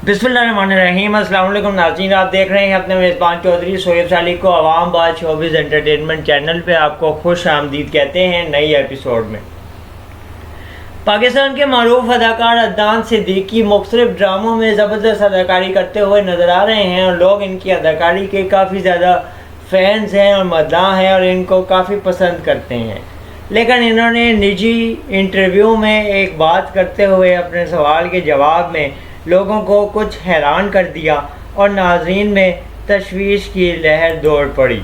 बिस्मिल्लाहिर्रहमानिर्रहीम। अस्सलाम वालेकुम नाज़रीन, आप देख रहे हैं अपने मेज़बान चौधरी शोएब सालिक को अवाम बात शोबिज़ एंटरटेनमेंट चैनल पे। आपको खुश आमदीद कहते हैं नई एपिसोड में। पाकिस्तान के मारूफ अदाकार अदनान सिद्दीकी मुख्तलिफ ड्रामों में ज़बरदस्त अदाकारी करते हुए नज़र आ रहे हैं और लोग इनकी अदाकारी के काफ़ी ज़्यादा फ़ैन्स हैं और मद्दाह हैं और इनको काफ़ी पसंद करते हैं। लेकिन इन्होंने निजी इंटरव्यू में एक बात करते हुए अपने सवाल के जवाब में लोगों को कुछ हैरान कर दिया और नाज़रीन में तशवीश की लहर दौड़ पड़ी।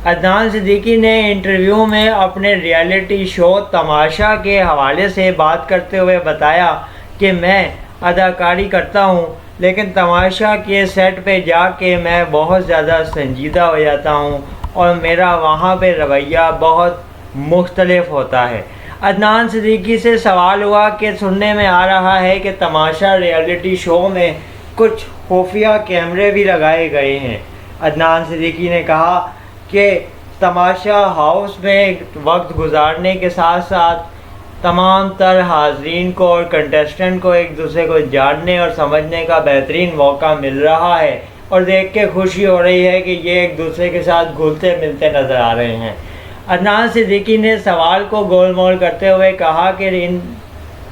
अदनान सिद्दीकी ने इंटरव्यू में अपने रियलिटी शो तमाशा के हवाले से बात करते हुए बताया कि मैं अदाकारी करता हूं, लेकिन तमाशा के सेट पे जाके मैं बहुत ज़्यादा संजीदा हो जाता हूं और मेरा वहां पे रवैया बहुत मुख्तलिफ होता है। अदनान सिद्दीकी से सवाल हुआ कि सुनने में आ रहा है कि तमाशा रियलिटी शो में कुछ खुफिया कैमरे भी लगाए गए हैं। अदनान सिद्दीकी ने कहा कि तमाशा हाउस में वक्त गुजारने के साथ साथ तमाम तर हाज़रीन को और कंटेस्टेंट को एक दूसरे को जानने और समझने का बेहतरीन मौका मिल रहा है और देख के खुशी हो रही है कि ये एक दूसरे के साथ घुलते मिलते नज़र आ रहे हैं। अदनान सिद्दीकी ने सवाल को गोलमोल करते हुए कहा कि इन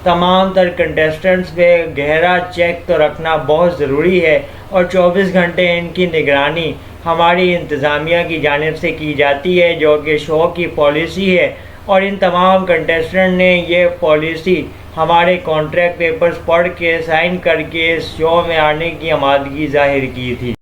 तमाम तर कंटेस्टेंट्स पे गहरा चेक तो रखना बहुत ज़रूरी है और 24 घंटे इनकी निगरानी हमारी इंतज़ामिया की जानिब से की जाती है, जो कि शो की पॉलिसी है और इन तमाम कंटेस्टेंट ने ये पॉलिसी हमारे कॉन्ट्रैक्ट पेपर्स पढ़ के साइन करके इस शो में आने की आमादगी ज़ाहिर की थी।